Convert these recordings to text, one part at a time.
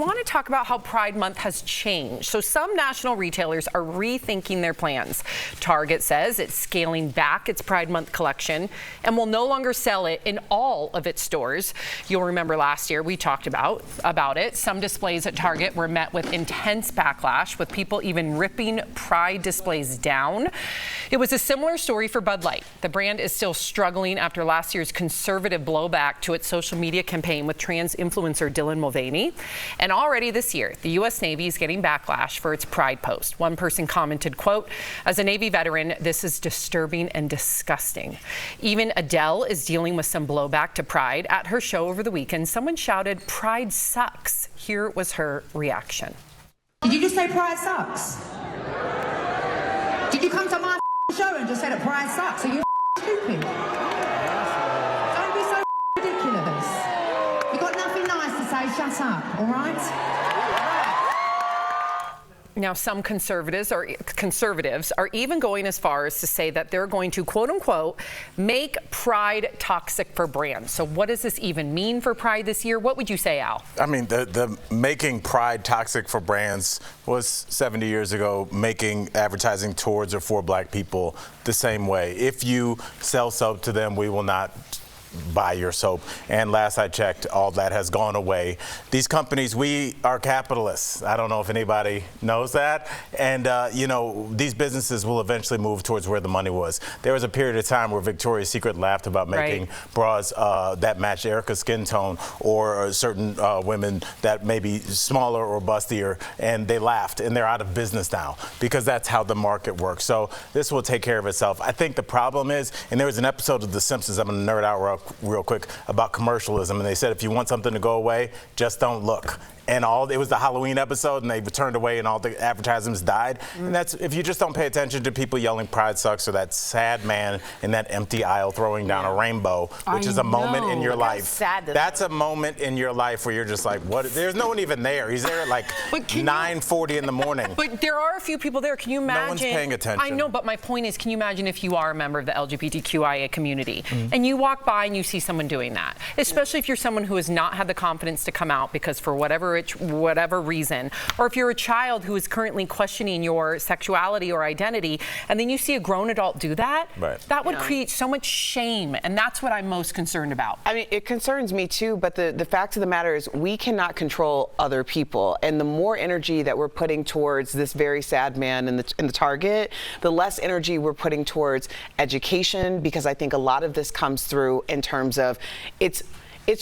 want to talk about how Pride Month has changed. So some national retailers are rethinking their plans. Target says it's scaling back its Pride Month collection and will no longer sell it in all of its stores. You'll remember last year we talked about it. Some displays at Target were met with intense backlash, with people even ripping Pride displays down. It was a similar story for Bud Light. The brand is still struggling after last year's conservative blowback to its social media campaign with trans influencer Dylan Mulvaney. And already this year, the U.S. Navy is getting backlash for its Pride post. One person commented, quote, "As a Navy veteran, this is disturbing and disgusting." Even Adele is dealing with some blowback to Pride. At her show over the weekend, someone shouted, "Pride sucks." Here was her reaction. Did you just say Pride sucks? Did you come to my show and just say that Pride sucks? Are you stupid? Don't be so ridiculous. You got nothing nice to say, shut up, all right? Now, some conservatives are even going as far as to say that they're going to, quote unquote, make Pride toxic for brands. So what does this even mean for Pride this year? What would you say, Al? I mean, the making Pride toxic for brands was 70 years ago, making advertising towards or for black people the same way. If you sell soap to them, we will not buy your soap. And last I checked, all that has gone away. These companies, we are capitalists. I don't know if anybody knows that. And, you know, these businesses will eventually move towards where the money was. There was a period of time where Victoria's Secret laughed about making bras that matched Erica's skin tone, or certain women that may be smaller or bustier, and they laughed, and they're out of business now because that's how the market works. So this will take care of itself. I think the problem is, and there was an episode of The Simpsons, I'm going to nerd out real quick, about commercialism, and they said if you want something to go away, just don't look. And it was the Halloween episode, and they turned away and all the advertisements died. And that's, if you just don't pay attention to people yelling Pride sucks, or that sad man in that empty aisle throwing down a rainbow, which is a moment in your life. That's a moment in your life where you're just like, what? There's no one even there. He's there at like 9:40 in the morning. But there are a few people there. Can you imagine? No one's paying attention. I know, but my point is, can you imagine if you are a member of the LGBTQIA community and you walk by and you see someone doing that, especially if you're someone who has not had the confidence to come out because for whatever reason, or if you're a child who is currently questioning your sexuality or identity, and then you see a grown adult do that, that would create so much shame, and that's what I'm most concerned about. I mean, it concerns me too, but the fact of the matter is we cannot control other people, and the more energy that we're putting towards this very sad man in the Target, the less energy we're putting towards education, because I think a lot of this comes through in terms of it's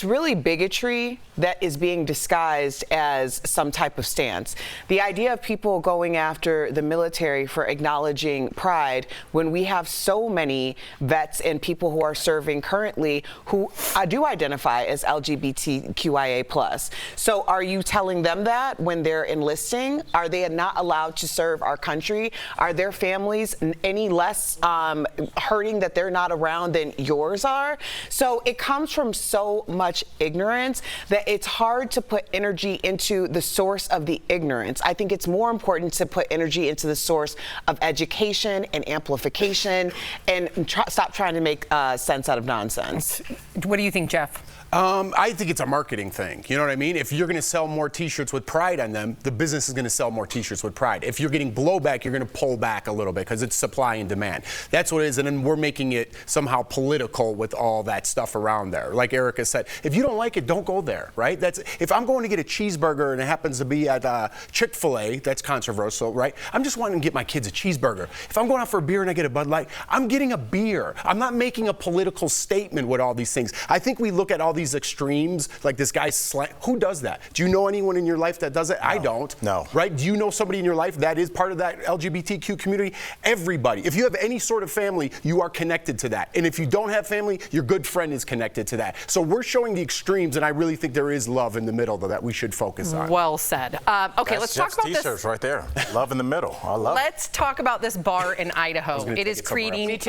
really bigotry that is being disguised as some type of stance. The idea of people going after the military for acknowledging Pride when we have so many vets and people who are serving currently who do identify as LGBTQIA+. So are you telling them that when they're enlisting? Are they not allowed to serve our country? Are their families any less hurting that they're not around than yours are? So it comes from so much ignorance that it's hard to put energy into the source of the ignorance. I think it's more important to put energy into the source of education and amplification, and stop trying to make sense out of nonsense. What do you think, Jeff? I think it's a marketing thing. You know what I mean? If you're going to sell more T-shirts with Pride on them, the business is going to sell more T-shirts with Pride. If you're getting blowback, you're going to pull back a little bit because it's supply and demand. That's what it is. And then we're making it somehow political with all that stuff around there. Like Erica said, if you don't like it, don't go there, right? If I'm going to get a cheeseburger and it happens to be at Chick-fil-A, that's controversial, right? I'm just wanting to get my kids a cheeseburger. If I'm going out for a beer and I get a Bud Light, I'm getting a beer. I'm not making a political statement with all these things. I think we look at all these extremes, like this guy who does that? Do you know anyone in your life that does it? No. I don't. No. Right? Do you know somebody in your life that is part of that LGBTQ community? Everybody. If you have any sort of family, you are connected to that. And if you don't have family, your good friend is connected to that. So we're showing the extremes, and I really think there is love in the middle that we should focus on. Well said. Okay, let's talk about this. T-shirts right there. Love in the middle. I love it. Let's talk about this bar in Idaho. It is creating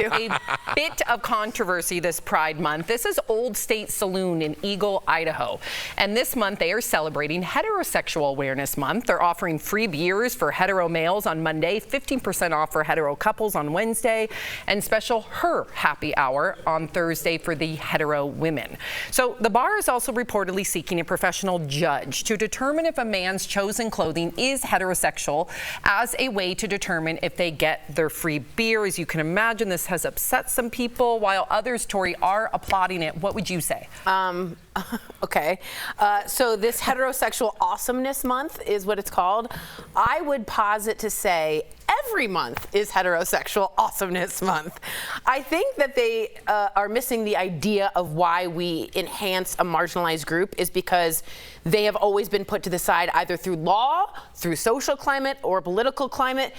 bit of controversy this Pride Month. This is Old State Saloon in Eagle, Idaho. And this month they are celebrating Heterosexual Awareness Month. They're offering free beers for hetero males on Monday, 15% off for hetero couples on Wednesday, and special Her Happy Hour on Thursday for the hetero women. So the bar is also reportedly seeking a professional judge to determine if a man's chosen clothing is heterosexual as a way to determine if they get their free beer. As you can imagine, this has upset some people, while others, Tori, are applauding it. What would you say? Okay. So this Heterosexual Awesomeness Month is what it's called. I would posit to say every month is Heterosexual Awesomeness Month. I think that they are missing the idea of why we enhance a marginalized group is because they have always been put to the side either through law, through social climate, or political climate.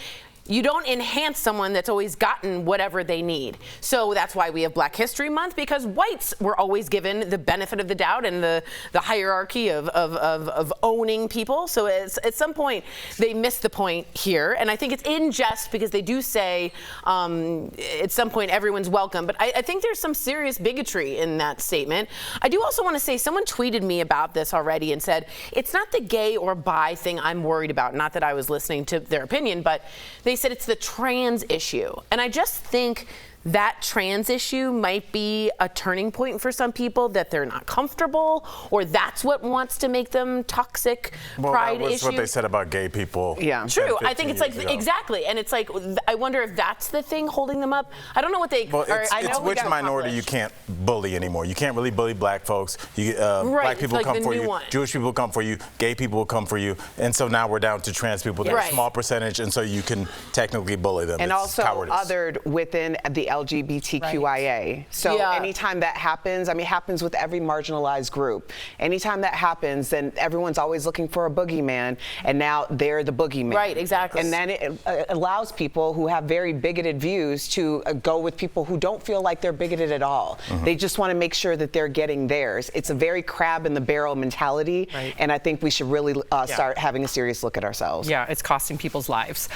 You don't enhance someone that's always gotten whatever they need. So that's why we have Black History Month, because whites were always given the benefit of the doubt and the hierarchy of owning people. So at some point, they missed the point here. And I think it's in jest because they do say at some point everyone's welcome. But I think there's some serious bigotry in that statement. I do also want to say someone tweeted me about this already and said, it's not the gay or bi thing I'm worried about. Not that I was listening to their opinion, but they said it's the trans issue. And I just think that trans issue might be a turning point for some people, that they're not comfortable, or that's what wants to make them toxic. Pride that was issue. what they said about gay people. Yeah. True. I think it's like, ago. exactly. And it's like, I wonder if that's the thing holding them up. I don't know what they Well, it's we which got minority you accomplished. can't bully anymore. You can't really bully black folks. Black people like come the for new you. one. Jewish people come for you. Gay people will come for you. And so now we're down to trans people. They're Right. a small percentage, and so you can technically bully them. And It's also cowardice. othered within the LGBTQIA. So Yeah. anytime that happens, I mean, it happens with every marginalized group. Anytime that happens, then everyone's always looking for a boogeyman, and now they're the boogeyman. Right, exactly. And then it allows people who have very bigoted views to go with people who don't feel like they're bigoted at all. They just want to make sure that they're getting theirs. It's a very crab in the barrel mentality, Right. and I think we should really start having a serious look at ourselves. Yeah, it's costing people's lives.